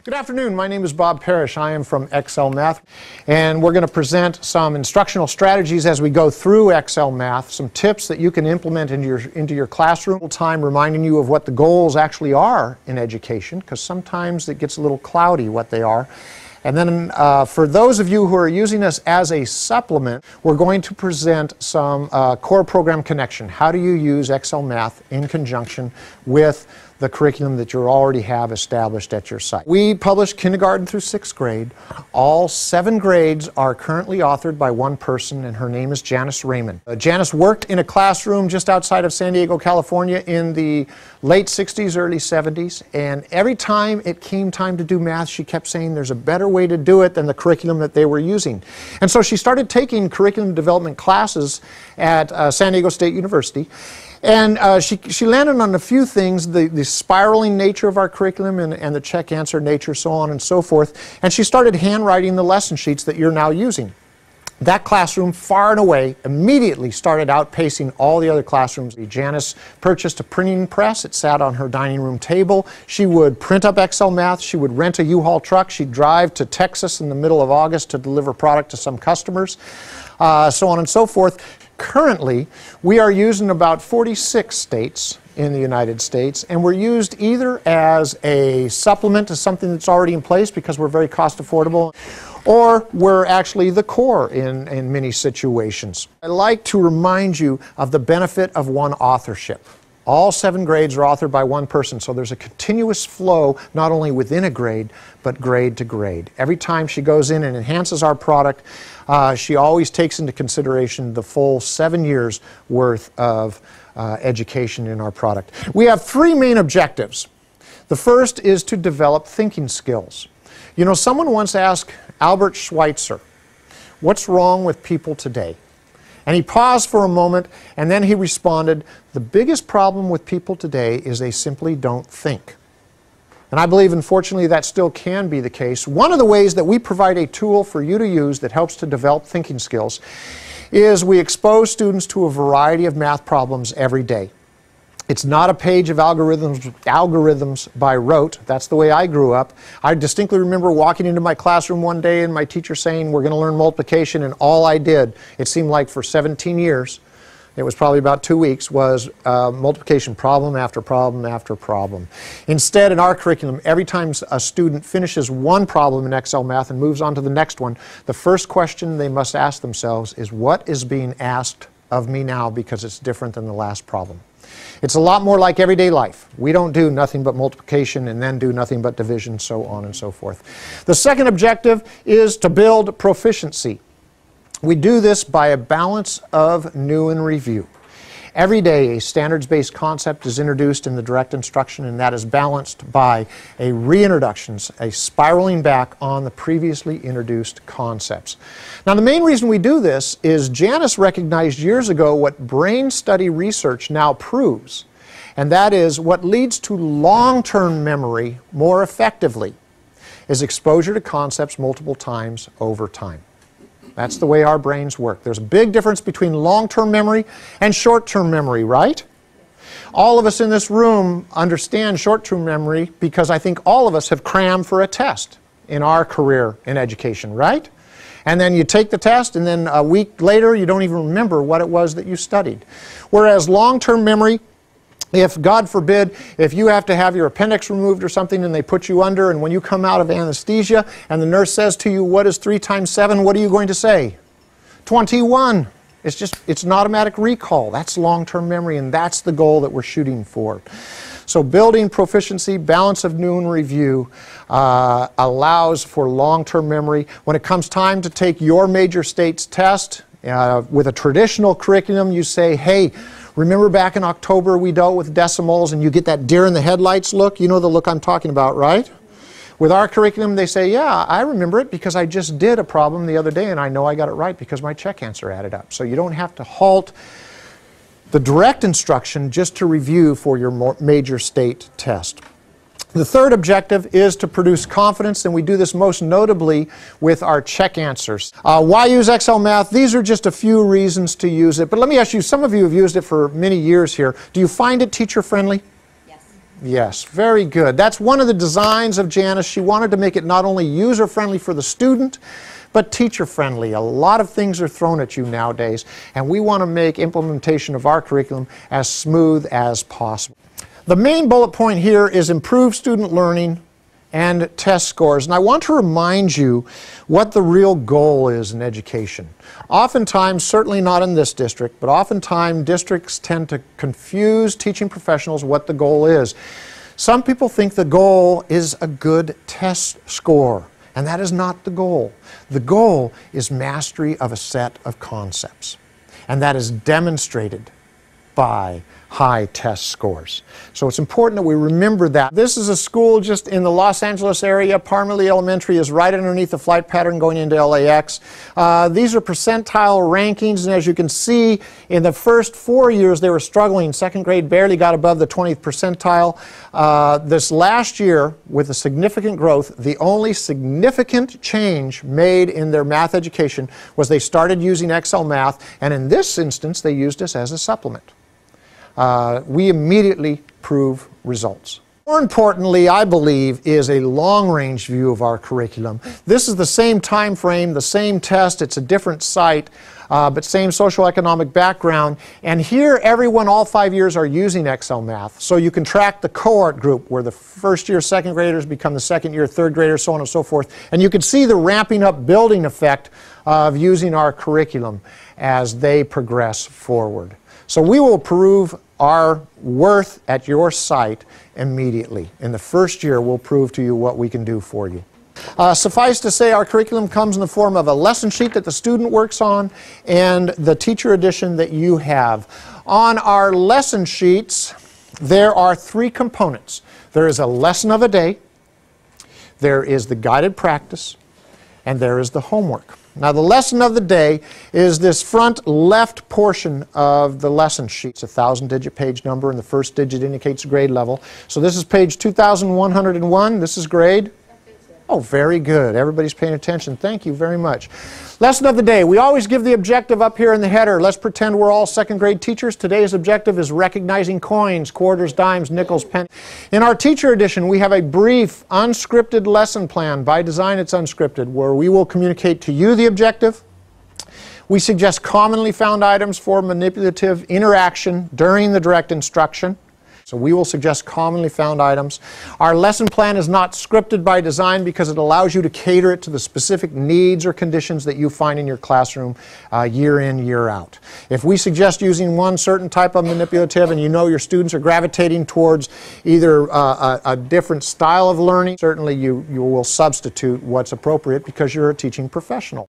Good afternoon. My name is Bob Parrish. I am from Excel Math, and we're going to present some instructional strategies as we go through Excel Math, some tips that you can implement into your classroom. Time reminding you of what the goals actually are in education, because sometimes it gets a little cloudy what they are. And then for those of you who are using this as a supplement, we're going to present some core program connection. How do you use Excel Math in conjunction with the curriculum that you already have established at your site? We publish kindergarten through 6th grade. All 7 grades are currently authored by one person, and her name is Janice Raymond. Janice worked in a classroom just outside of San Diego, California in the late 60s, early 70s, and every time it came time to do math, she kept saying there's a better way to do it than the curriculum that they were using. And so she started taking curriculum development classes at San Diego State University. And she landed on a few things, the spiraling nature of our curriculum and the check-answer nature, so on and so forth. And she started handwriting the lesson sheets that you're now using. That classroom, far and away, immediately started outpacing all the other classrooms. Janice purchased a printing press. It sat on her dining room table. She would print up Excel Math. She would rent a U-Haul truck. She'd drive to Texas in the middle of August to deliver product to some customers, so on and so forth. Currently, we are used in about 46 states in the United States, and we're used either as a supplement to something that's already in place because we're very cost affordable, or we're actually the core in many situations. I like to remind you of the benefit of one authorship. All 7 grades are authored by one person, so there's a continuous flow not only within a grade, but grade to grade. Every time she goes in and enhances our product, she always takes into consideration the full 7 years worth of education in our product. We have 3 main objectives. The first is to develop thinking skills. You know, someone once asked Albert Schweitzer, "What's wrong with people today?" And he paused for a moment, and then he responded, "The biggest problem with people today is they simply don't think." And I believe, unfortunately, that still can be the case. One of the ways that we provide a tool for you to use that helps to develop thinking skills is we expose students to a variety of math problems every day. It's not a page of algorithms by rote. That's the way I grew up. I distinctly remember walking into my classroom one day and my teacher saying, "We're going to learn multiplication," and all I did, it seemed like for 17 years, it was probably about 2 weeks, was multiplication problem after problem after problem. Instead, in our curriculum, every time a student finishes one problem in Excel Math and moves on to the next one, the first question they must ask themselves is, what is being asked of me now because it's different than the last problem? It's a lot more like everyday life. We don't do nothing but multiplication and then do nothing but division, so on and so forth. The second objective is to build proficiency. We do this by a balance of new and review. Every day, a standards-based concept is introduced in the direct instruction, and that is balanced by a reintroductions, a spiraling back on the previously introduced concepts. Now, the main reason we do this is Janice recognized years ago what brain study research now proves, and that is what leads to long-term memory more effectively is exposure to concepts multiple times over time. That's the way our brains work. There's a big difference between long-term memory and short-term memory, right? All of us in this room understand short-term memory because I think all of us have crammed for a test in our career in education, right? And then you take the test, and then a week later you don't even remember what it was that you studied. Whereas long-term memory, if, God forbid, if you have to have your appendix removed or something and they put you under, and when you come out of anesthesia and the nurse says to you, "What is 3 times 7? What are you going to say? 21. It's an automatic recall. That's long-term memory, and that's the goal that we're shooting for. So building proficiency, balance of new and review allows for long-term memory. When it comes time to take your major states test, with a traditional curriculum, you say, "Hey, remember back in October we dealt with decimals," and you get that deer in the headlights look. You know the look I'm talking about, right? With our curriculum, they say, "Yeah, I remember it because I just did a problem the other day and I know I got it right because my check answer added up." So you don't have to halt the direct instruction just to review for your major state test. The third objective is to produce confidence, and we do this most notably with our check answers. Why use Excel Math? These are just a few reasons to use it, but let me ask you, some of you have used it for many years here. Do you find it teacher-friendly? Yes. Yes, very good. That's one of the designs of Janice. She wanted to make it not only user-friendly for the student, but teacher-friendly. A lot of things are thrown at you nowadays, and we want to make implementation of our curriculum as smooth as possible. The main bullet point here is improve student learning and test scores. And I want to remind you what the real goal is in education. Oftentimes, certainly not in this district, but oftentimes districts tend to confuse teaching professionals what the goal is. Some people think the goal is a good test score, and that is not the goal. The goal is mastery of a set of concepts, and that is demonstrated by high test scores. So it's important that we remember that. This is a school just in the Los Angeles area. Parmalee Elementary is right underneath the flight pattern going into LAX. These are percentile rankings, and as you can see, in the first 4 years they were struggling. Second grade barely got above the 20th percentile. This last year, with a significant growth, the only significant change made in their math education was they started using Excel math, and in this instance they used us as a supplement. We immediately prove results. More importantly, I believe, is a long-range view of our curriculum. This is the same time frame, the same test, it's a different site, but same socioeconomic background. And here, everyone, all 5 years, are using Excel math. So you can track the cohort group, where the first-year second graders become the second-year third graders, so on and so forth. And you can see the ramping up building effect of using our curriculum as they progress forward. So we will prove our worth at your site immediately. In the first year, we'll prove to you what we can do for you. Suffice to say, our curriculum comes in the form of a lesson sheet that the student works on and the teacher edition that you have. On our lesson sheets, there are 3 components. There is a lesson of a day, there is the guided practice, and there is the homework. Now, the lesson of the day is this front left portion of the lesson sheet. It's a 1,000-digit page number, and the first digit indicates grade level. So this is page 2101. This is grade? Oh, very good. Everybody's paying attention. Thank you very much. Lesson of the day. We always give the objective up here in the header. Let's pretend we're all second grade teachers. Today's objective is recognizing coins, quarters, dimes, nickels, pennies. In our teacher edition, we have a brief, unscripted lesson plan. By design, it's unscripted, where we will communicate to you the objective. We suggest commonly found items for manipulative interaction during the direct instruction. So we will suggest commonly found items. Our lesson plan is not scripted by design because it allows you to cater it to the specific needs or conditions that you find in your classroom year in, year out. If we suggest using one certain type of manipulative and you know your students are gravitating towards either a different style of learning, certainly you will substitute what's appropriate because you're a teaching professional.